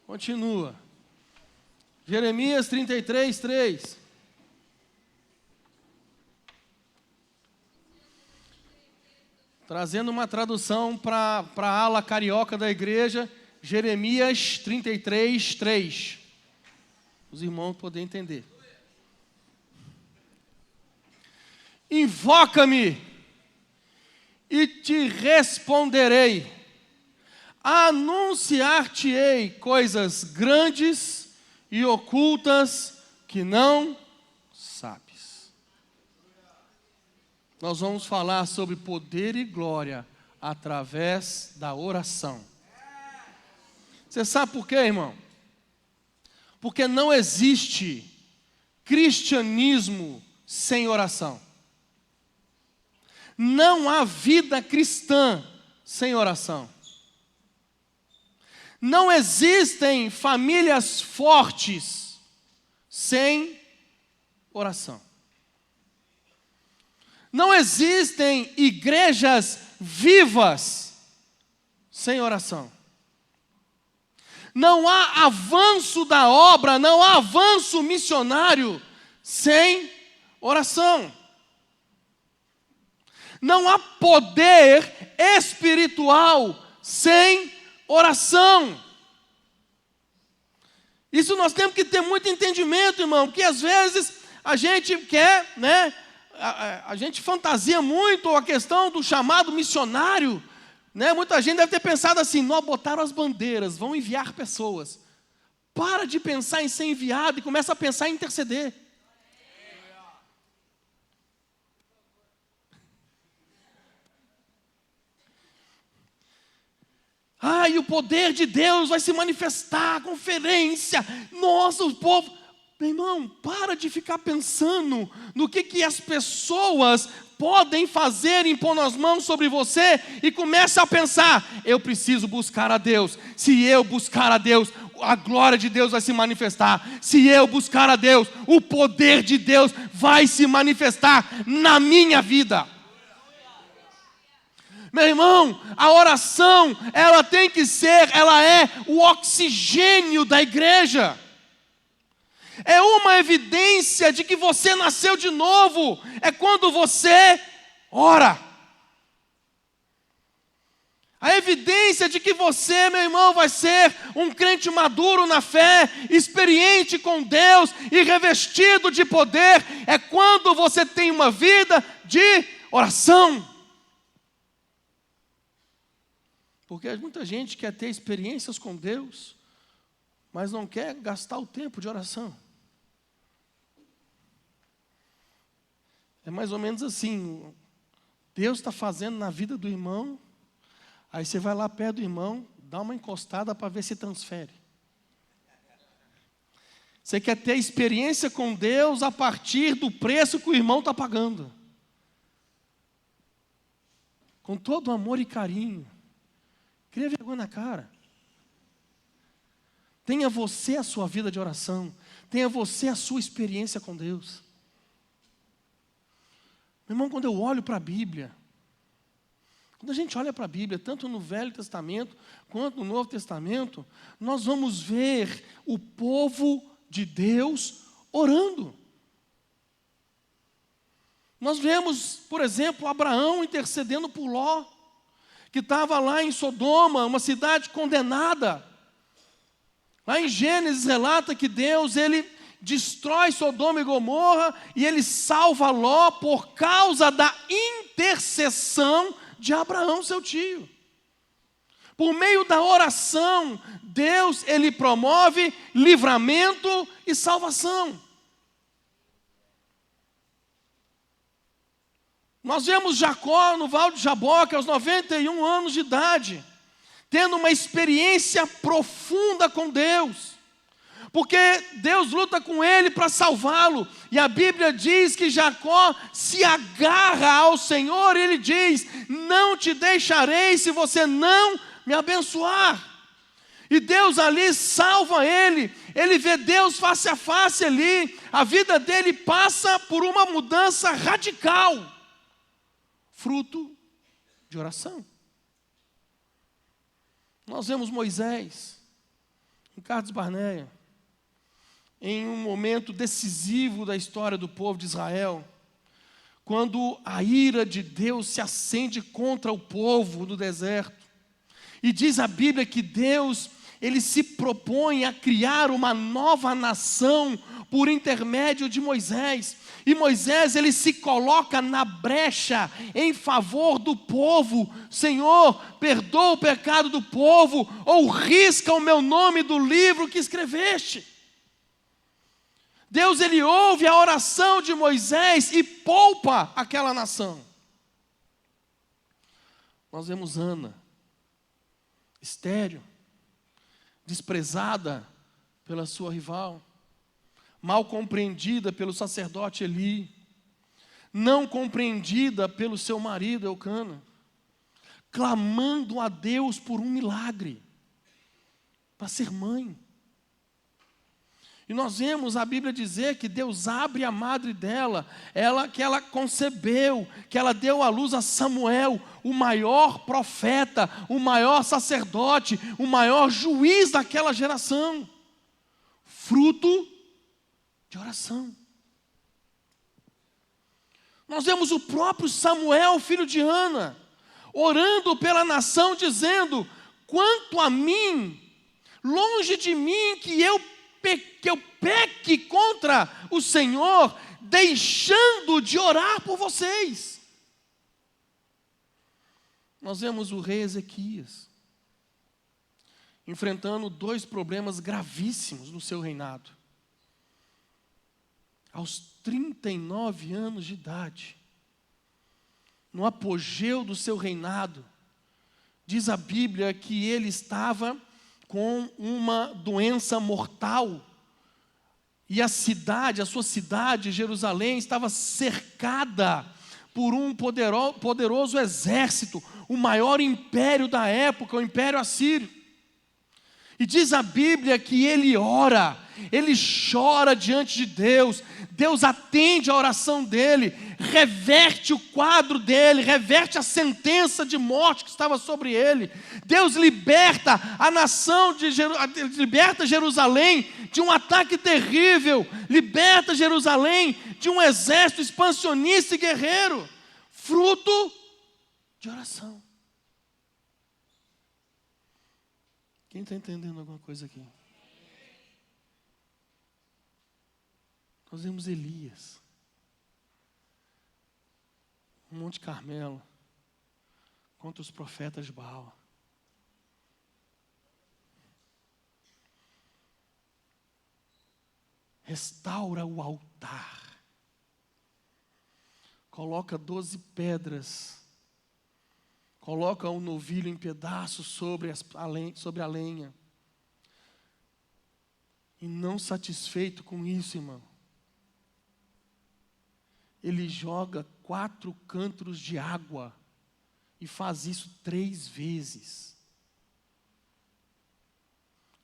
Continua. Jeremias 33, 3. Trazendo uma tradução para a ala carioca da igreja, Jeremias 33, 3. Os irmãos podem entender. Invoca-me e te responderei. Anunciar-te-ei coisas grandes e ocultas que não sabes. Nós vamos falar sobre poder e glória através da oração. Você sabe por quê, irmão? Porque não existe cristianismo sem oração. Não há vida cristã sem oração. Não existem famílias fortes sem oração. Não existem igrejas vivas sem oração. Não há avanço da obra, não há avanço missionário sem oração. Não há poder espiritual sem oração. Isso nós temos que ter muito entendimento, irmão, porque às vezes a gente quer, a gente fantasia muito a questão do chamado missionário, Muita gente deve ter pensado assim: nós botaram as bandeiras, vão enviar pessoas. Para de pensar em ser enviado e começa a pensar em interceder. E o poder de Deus vai se manifestar, conferência. Nossa, o povo... Meu irmão, para de ficar pensando no que as pessoas podem fazer impondo as mãos sobre você e começa a pensar: eu preciso buscar a Deus. Se eu buscar a Deus, a glória de Deus vai se manifestar. Se eu buscar a Deus, o poder de Deus vai se manifestar na minha vida. Meu irmão, a oração, ela é o oxigênio da igreja. É uma evidência de que você nasceu de novo. É quando você ora. A evidência de que você, meu irmão, vai ser um crente maduro na fé, experiente com Deus e revestido de poder, é quando você tem uma vida de oração. Porque muita gente quer ter experiências com Deus, mas não quer gastar o tempo de oração. É mais ou menos assim: Deus está fazendo na vida do irmão, aí você vai lá perto do irmão, dá uma encostada para ver se transfere. Você quer ter experiência com Deus a partir do preço que o irmão está pagando. Com todo amor e carinho. Cria vergonha na cara. Tenha você a sua vida de oração. Tenha você a sua experiência com Deus. Meu irmão, quando eu olho para a Bíblia, quando a gente olha para a Bíblia, tanto no Velho Testamento quanto no Novo Testamento, nós vamos ver o povo de Deus orando. Nós vemos, por exemplo, Abraão intercedendo por Ló, que estava lá em Sodoma, uma cidade condenada. Lá em Gênesis relata que Deus, ele destrói Sodoma e Gomorra e ele salva Ló por causa da intercessão de Abraão, seu tio. Por meio da oração, Deus, ele promove livramento e salvação. Nós vemos Jacó no Vale de Jaboque aos 91 anos de idade, tendo uma experiência profunda com Deus, porque Deus luta com ele para salvá-lo, e a Bíblia diz que Jacó se agarra ao Senhor, e ele diz: não te deixarei se você não me abençoar. E Deus ali salva ele vê Deus face a face ali, a vida dele passa por uma mudança radical, fruto de oração. Nós vemos Moisés em Cades Barneia, em um momento decisivo da história do povo de Israel, quando a ira de Deus se acende contra o povo no deserto. E diz a Bíblia que Deus, ele se propõe a criar uma nova nação por intermédio de Moisés. E Moisés, ele se coloca na brecha em favor do povo. Senhor, perdoa o pecado do povo, ou risca o meu nome do livro que escreveste. Deus, ele ouve a oração de Moisés e poupa aquela nação. Nós vemos Ana, estéril, desprezada pela sua rival, mal compreendida pelo sacerdote Eli, não compreendida pelo seu marido Eucana, clamando a Deus por um milagre, para ser mãe. E nós vemos a Bíblia dizer que Deus abre a madre dela, que ela concebeu, que ela deu à luz a Samuel, o maior profeta, o maior sacerdote, o maior juiz daquela geração, fruto de oração. Nós vemos o próprio Samuel, filho de Ana, orando pela nação, dizendo: quanto a mim, longe de mim que eu peque contra o Senhor, deixando de orar por vocês. Nós vemos o rei Ezequias enfrentando dois problemas gravíssimos no seu reinado. Aos 39 anos de idade, no apogeu do seu reinado, diz a Bíblia que ele estava com uma doença mortal, e a sua cidade, Jerusalém, estava cercada por um poderoso exército, o maior império da época, o Império Assírio. E diz a Bíblia que ele ora, ele chora diante de Deus, Deus atende a oração dele, reverte o quadro dele, reverte a sentença de morte que estava sobre ele. Deus liberta a nação, liberta Jerusalém de um ataque terrível, liberta Jerusalém de um exército expansionista e guerreiro, fruto de oração. Quem está entendendo alguma coisa aqui? Nós vemos Elias, no Monte Carmelo, contra os profetas de Baal. Restaura o altar, coloca 12 pedras, coloca um novilho em pedaços sobre a lenha. E não satisfeito com isso, irmão, ele joga 4 cântaro de água e faz isso 3 vezes.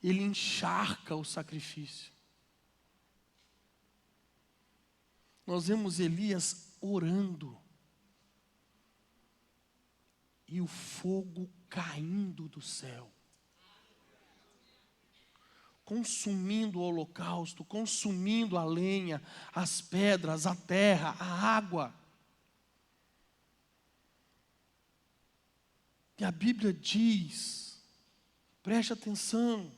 Ele encharca o sacrifício. Nós vemos Elias orando e o fogo caindo do céu, consumindo o holocausto, consumindo a lenha, as pedras, a terra, a água. E a Bíblia diz, preste atenção,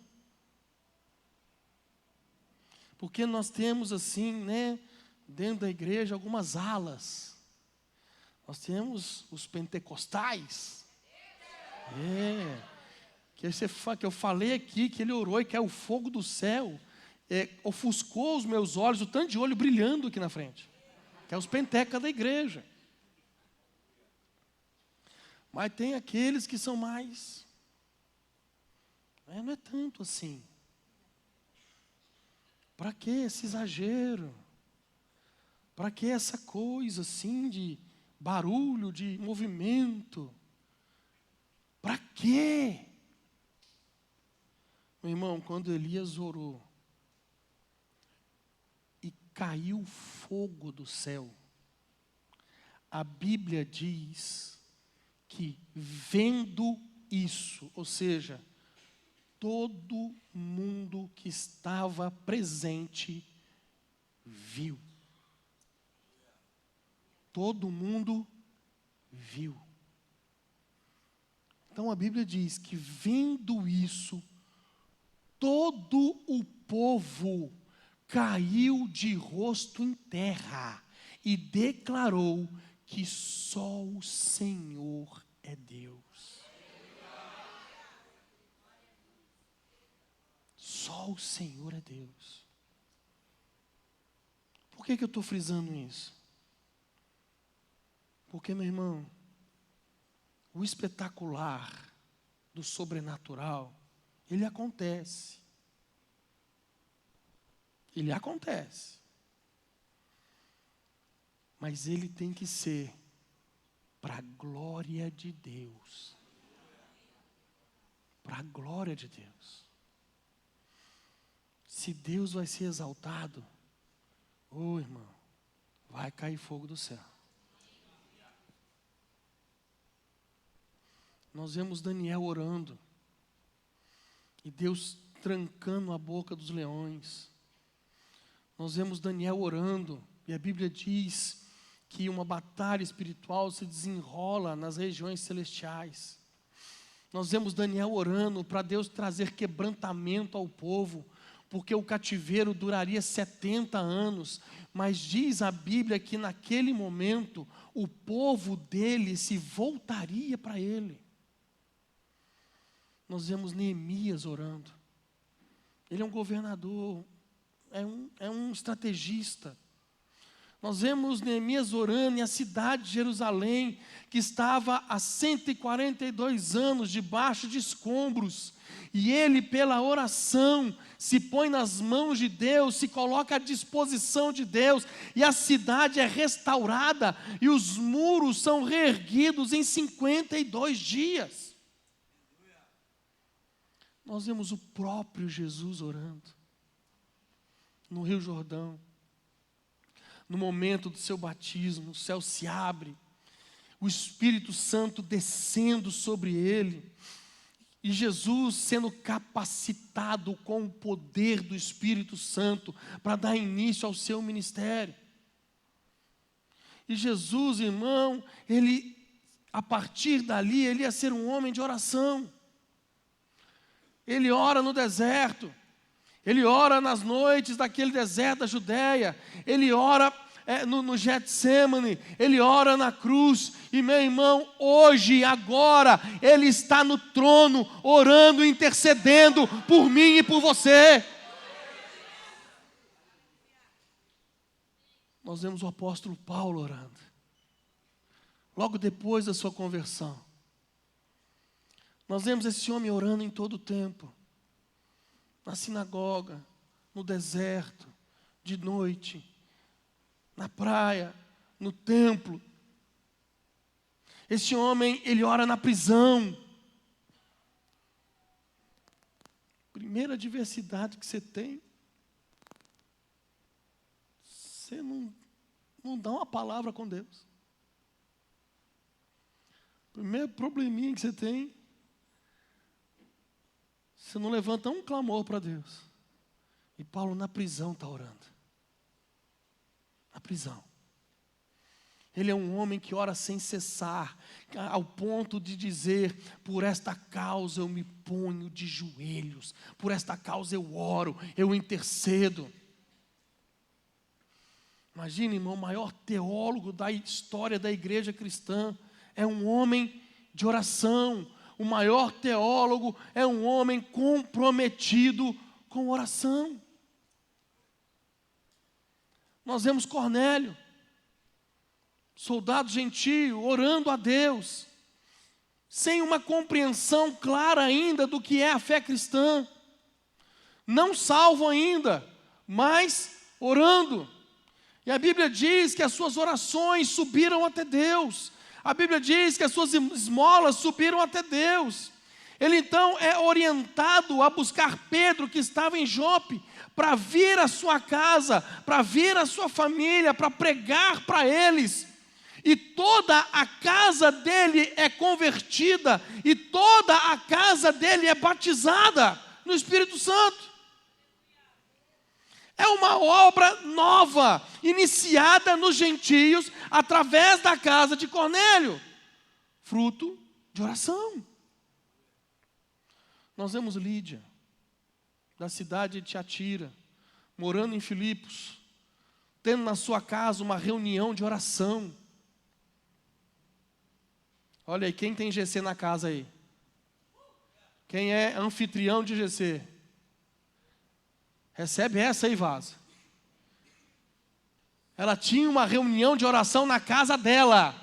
porque nós temos assim, né, dentro da igreja algumas alas. Nós temos os pentecostais. Que eu falei aqui, que ele orou e que é o fogo do céu. Ofuscou os meus olhos, o tanto de olho brilhando aqui na frente. Que é os pentecas da igreja. Mas tem aqueles que são mais... não é tanto assim. Para que esse exagero? Para que essa coisa assim de barulho, de movimento? Para quê? Meu irmão, quando Elias orou e caiu fogo do céu, a Bíblia diz que vendo isso, ou seja, todo mundo que estava presente viu. Todo mundo viu. Então a Bíblia diz que, vendo isso, todo o povo caiu de rosto em terra e declarou que só o Senhor é Deus. Só o Senhor é Deus. Por que eu estou frisando isso? Porque, meu irmão, o espetacular do sobrenatural, ele acontece. Ele acontece. Mas ele tem que ser para a glória de Deus. Para a glória de Deus. Se Deus vai ser exaltado, irmão, vai cair fogo do céu. Nós vemos Daniel orando, e Deus trancando a boca dos leões. Nós vemos Daniel orando, e a Bíblia diz que uma batalha espiritual se desenrola nas regiões celestiais. Nós vemos Daniel orando para Deus trazer quebrantamento ao povo, porque o cativeiro duraria 70 anos, mas diz a Bíblia que naquele momento o povo dele se voltaria para ele. Nós vemos Neemias orando. Ele é um governador, é um estrategista. Nós vemos Neemias orando, e a cidade de Jerusalém, que estava há 142 anos debaixo de escombros, e ele, pela oração, se põe nas mãos de Deus, se coloca à disposição de Deus, e a cidade é restaurada, e os muros são reerguidos em 52 dias. Nós vemos o próprio Jesus orando, no Rio Jordão. No momento do seu batismo, o céu se abre, o Espírito Santo descendo sobre ele, e Jesus sendo capacitado com o poder do Espírito Santo para dar início ao seu ministério. E Jesus, irmão, a partir dali, ele ia ser um homem de oração. Ele ora no deserto. Ele ora nas noites daquele deserto da Judéia. Ele ora no Getsêmani. Ele ora na cruz. E, meu irmão, hoje, agora, Ele está no trono, orando, intercedendo por mim e por você. Nós vemos o apóstolo Paulo orando. Logo depois da sua conversão. Nós vemos esse homem orando em todo o tempo. Na sinagoga, no deserto, de noite, na praia, no templo. Esse homem, ele ora na prisão. Primeira adversidade que você tem, você não dá uma palavra com Deus. Primeiro probleminha que você tem, você não levanta um clamor para Deus. E Paulo na prisão está orando. Na prisão. Ele é um homem que ora sem cessar, ao ponto de dizer: por esta causa eu me ponho de joelhos, por esta causa eu oro, eu intercedo. Imagina, irmão, o maior teólogo da história da igreja cristã é um homem de oração. O maior teólogo é um homem comprometido com oração. Nós vemos Cornélio, soldado gentio, orando a Deus, sem uma compreensão clara ainda do que é a fé cristã, não salvo ainda, mas orando. E a Bíblia diz que as suas orações subiram até Deus. A Bíblia diz que as suas esmolas subiram até Deus. Ele então é orientado a buscar Pedro, que estava em Jope, para vir à sua casa, para vir à sua família, para pregar para eles. E toda a casa dele é convertida, e toda a casa dele é batizada no Espírito Santo. É uma obra nova, iniciada nos gentios, através da casa de Cornélio. Fruto de oração. Nós vemos Lídia, da cidade de Tiatira, morando em Filipos, tendo na sua casa uma reunião de oração. Olha aí, quem tem GC na casa aí? Quem é anfitrião de GC? Recebe essa aí, vaza. Ela tinha uma reunião de oração na casa dela.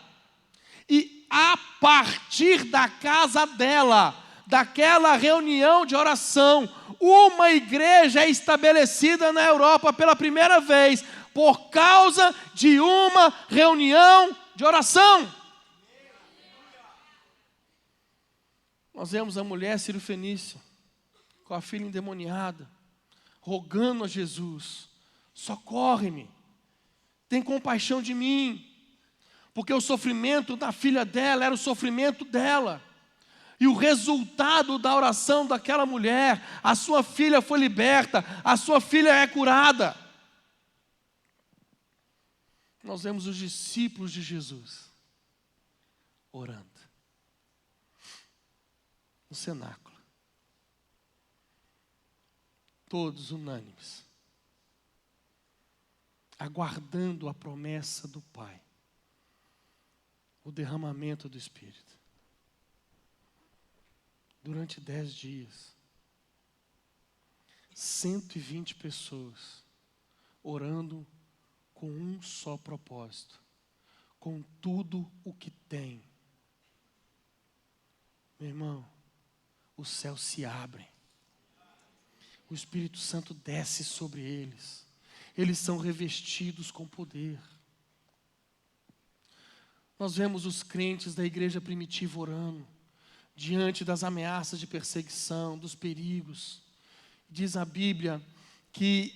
E a partir da casa dela, daquela reunião de oração, uma igreja é estabelecida na Europa pela primeira vez, por causa de uma reunião de oração. Nós vemos a mulher Cirofenícia, com a filha endemoniada, rogando a Jesus: socorre-me, tem compaixão de mim, porque o sofrimento da filha dela era o sofrimento dela. E o resultado da oração daquela mulher, a sua filha foi liberta, a sua filha é curada. Nós vemos os discípulos de Jesus orando no cenáculo, todos unânimes, aguardando a promessa do Pai, o derramamento do Espírito. Durante 10 dias, 120 pessoas orando com um só propósito, com tudo o que tem. Meu irmão, os céus se abrem, o Espírito Santo desce sobre eles, eles são revestidos com poder. Nós vemos os crentes da igreja primitiva orando, diante das ameaças de perseguição, dos perigos. Diz a Bíblia que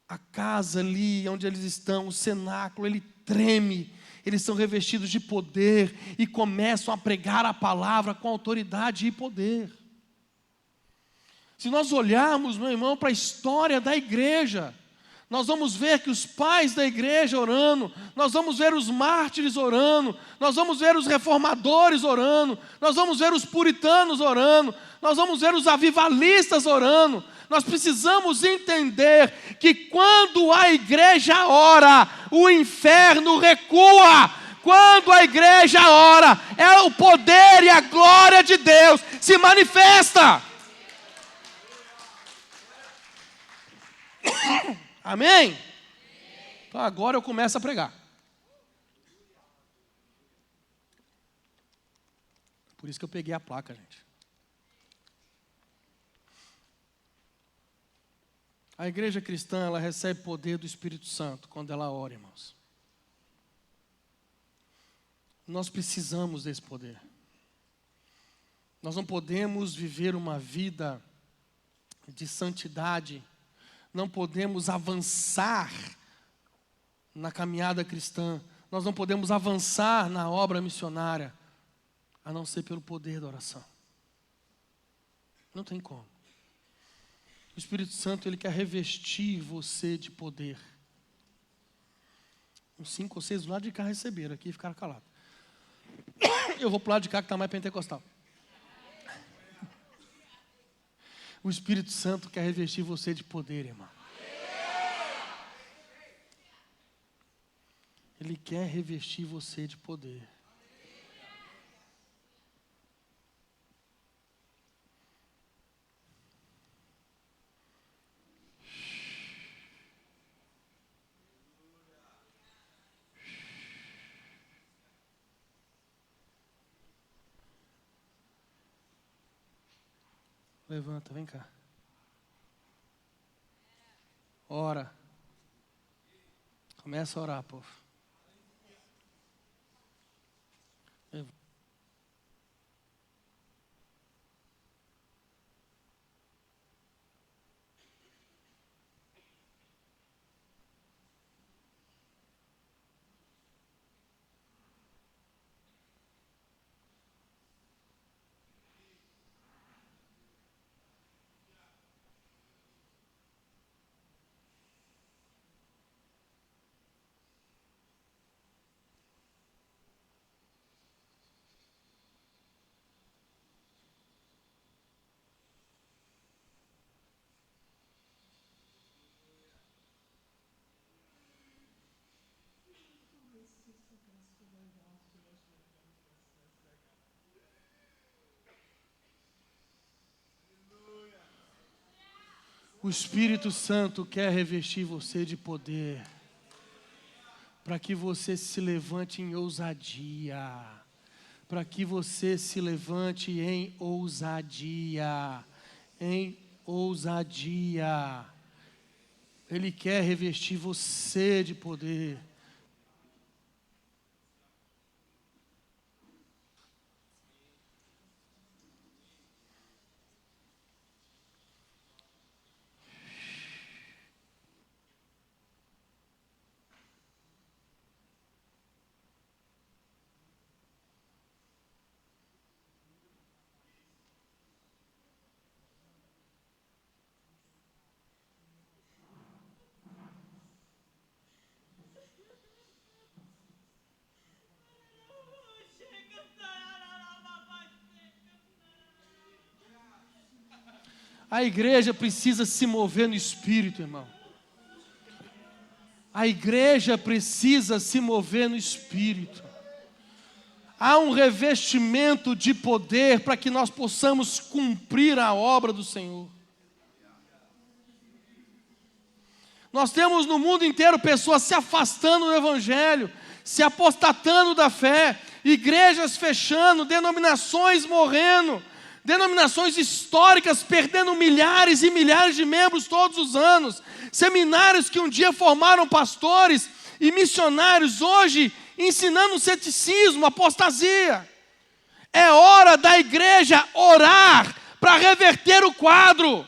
a casa ali onde eles estão, o cenáculo, ele treme, eles são revestidos de poder e começam a pregar a palavra com autoridade e poder. Se nós olharmos, meu irmão, para a história da igreja, nós vamos ver que os pais da igreja orando, nós vamos ver os mártires orando, nós vamos ver os reformadores orando, nós vamos ver os puritanos orando, nós vamos ver os avivalistas orando. Nós precisamos entender que quando a igreja ora, o inferno recua. Quando a igreja ora, é o poder e a glória de Deus se manifesta. Amém? Então agora eu começo a pregar. Por isso que eu peguei a placa, gente. A igreja cristã, ela recebe poder do Espírito Santo quando ela ora, irmãos. Nós precisamos desse poder. Nós não podemos viver uma vida de santidade, não podemos avançar na caminhada cristã, nós não podemos avançar na obra missionária, a não ser pelo poder da oração. Não tem como. O Espírito Santo, ele quer revestir você de poder. Uns 5 ou 6 do lado de cá receberam aqui e ficaram calados. Eu vou para o lado de cá que está mais pentecostal. O Espírito Santo quer revestir você de poder, irmão. Ele quer revestir você de poder. Levanta, vem cá. Ora. Começa a orar, povo. O Espírito Santo quer revestir você de poder, para que você se levante em ousadia, para que você se levante em ousadia, em ousadia. Ele quer revestir você de poder. A igreja precisa se mover no Espírito, irmão. A igreja precisa se mover no Espírito. Há um revestimento de poder para que nós possamos cumprir a obra do Senhor. Nós temos no mundo inteiro pessoas se afastando do Evangelho, se apostatando da fé, igrejas fechando, denominações morrendo, denominações históricas perdendo milhares e milhares de membros todos os anos, seminários que um dia formaram pastores e missionários, hoje ensinando ceticismo, apostasia. É hora da igreja orar para reverter o quadro.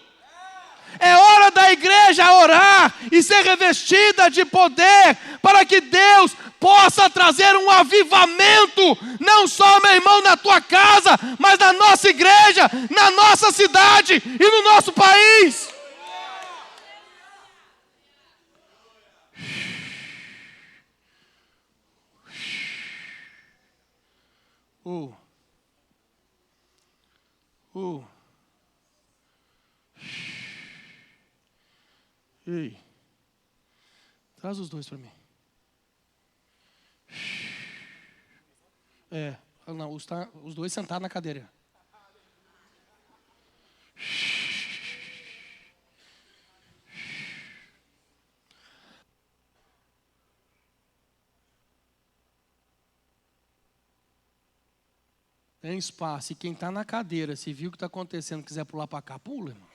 É hora da igreja orar e ser revestida de poder para que Deus possa trazer um avivamento, não só, meu irmão, na tua casa, mas na nossa igreja, na nossa cidade e no nosso país. Ei, traz os dois para mim. Não, os dois sentados na cadeira. Tem espaço. E quem está na cadeira, se viu o que está acontecendo, quiser pular para cá, pula, irmão.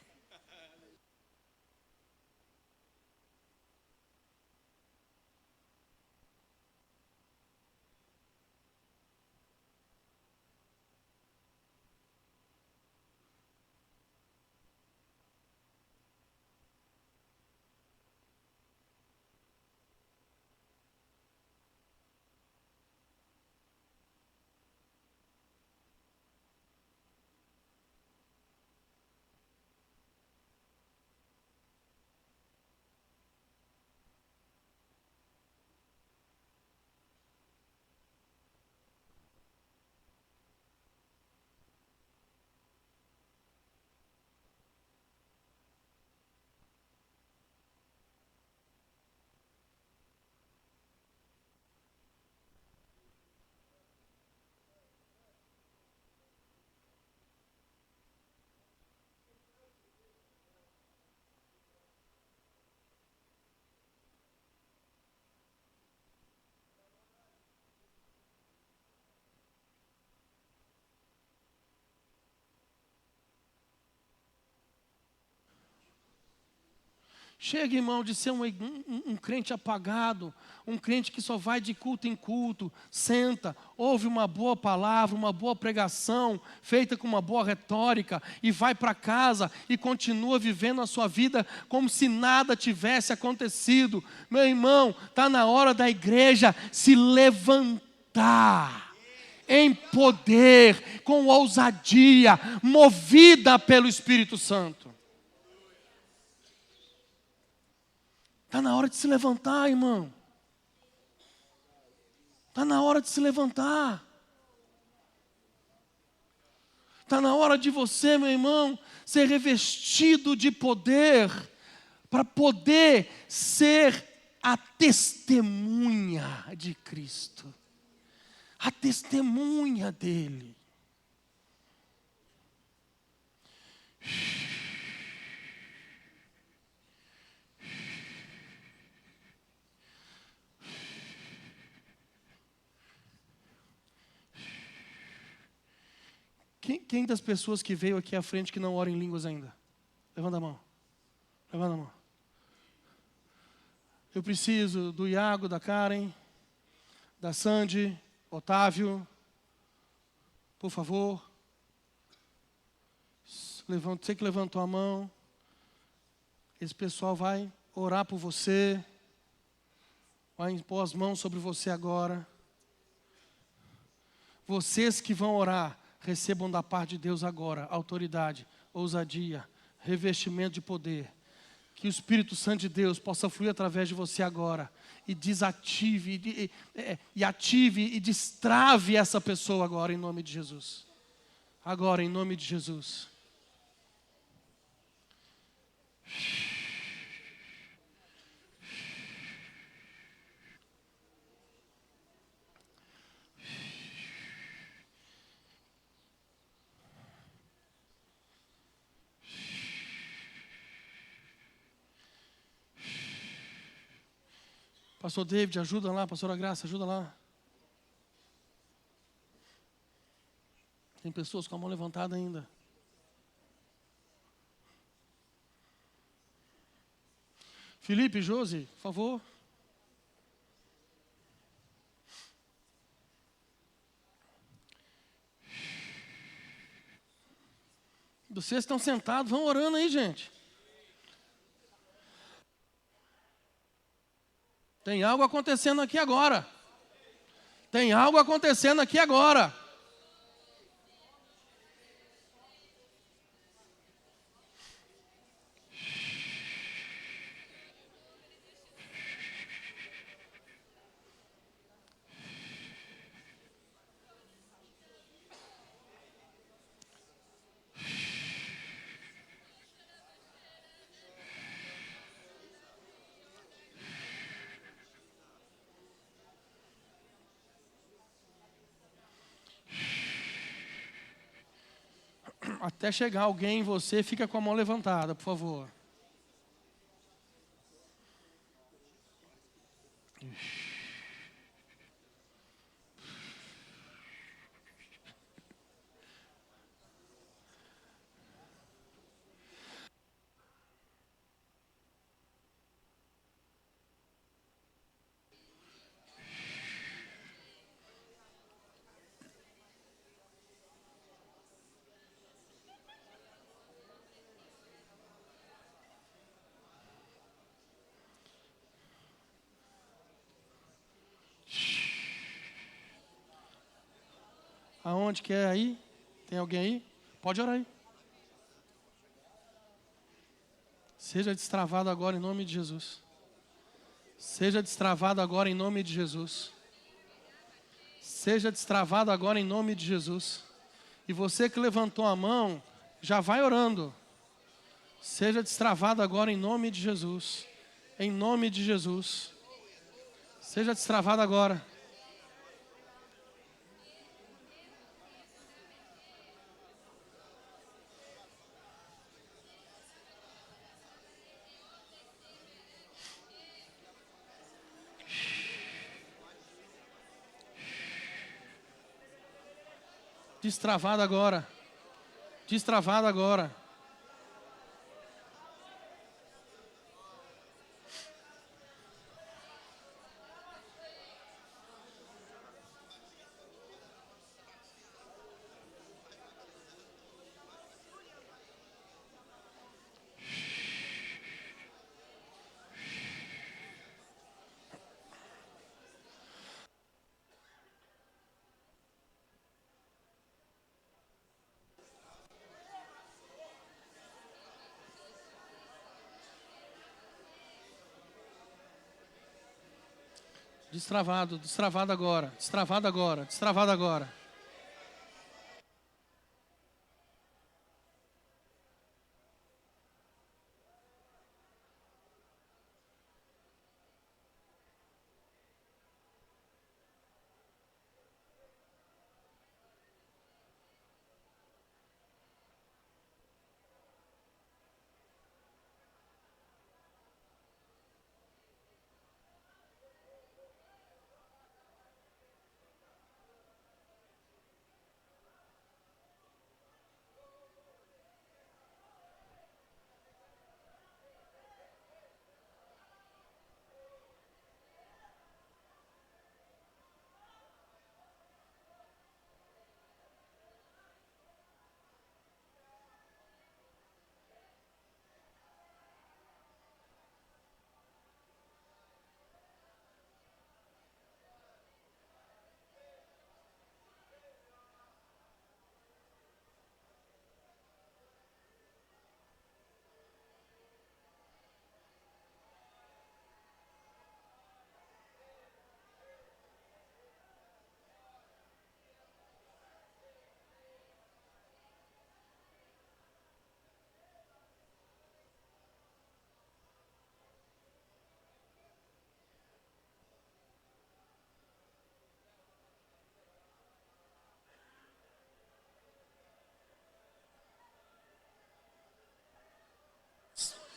Chega, irmão, de ser um crente apagado, um crente que só vai de culto em culto, senta, ouve uma boa palavra, uma boa pregação, feita com uma boa retórica, e vai para casa e continua vivendo a sua vida como se nada tivesse acontecido. Meu irmão, está na hora da igreja se levantar em poder, com ousadia, movida pelo Espírito Santo. Está na hora de se levantar, irmão. Está na hora de se levantar. Está na hora de você, meu irmão, ser revestido de poder, para poder ser a testemunha de Cristo. A testemunha dele. Quem das pessoas que veio aqui à frente que não ora em línguas ainda? Levanta a mão. Levanta a mão. Eu preciso do Iago, da Karen, da Sandy, Otávio. Por favor. Você que levantou a mão. Esse pessoal vai orar por você. Vai impor as mãos sobre você agora. Vocês que vão orar, recebam da parte de Deus agora autoridade, ousadia, revestimento de poder. Que o Espírito Santo de Deus possa fluir através de você agora e desative, e ative e destrave essa pessoa agora em nome de Jesus. Agora em nome de Jesus. Pastor David, ajuda lá. Pastora Graça, ajuda lá. Tem pessoas com a mão levantada ainda. Felipe, Josi, por favor. Vocês estão sentados, vão orando aí, gente. Tem algo acontecendo aqui agora. Tem algo acontecendo aqui agora. Até chegar alguém em você, fica com a mão levantada, por favor. Aonde que é aí? Tem alguém aí? Pode orar aí. Seja destravado agora em nome de Jesus. Seja destravado agora em nome de Jesus. Seja destravado agora em nome de Jesus. E você que levantou a mão, já vai orando. Seja destravado agora em nome de Jesus. Em nome de Jesus. Seja destravado agora. Destravado agora. Destravado agora. Destravado, destravado agora, destravado agora, destravado agora.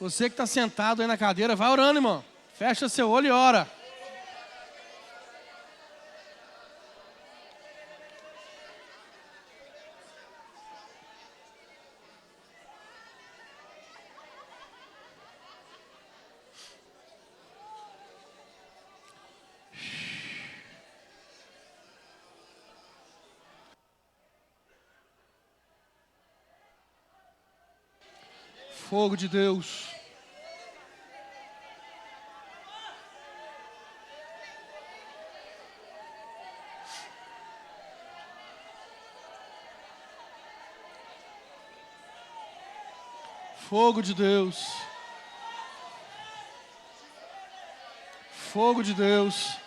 Você que está sentado aí na cadeira, vai orando, irmão. Fecha seu olho e ora. Fogo de Deus. Fogo de Deus. Fogo de Deus.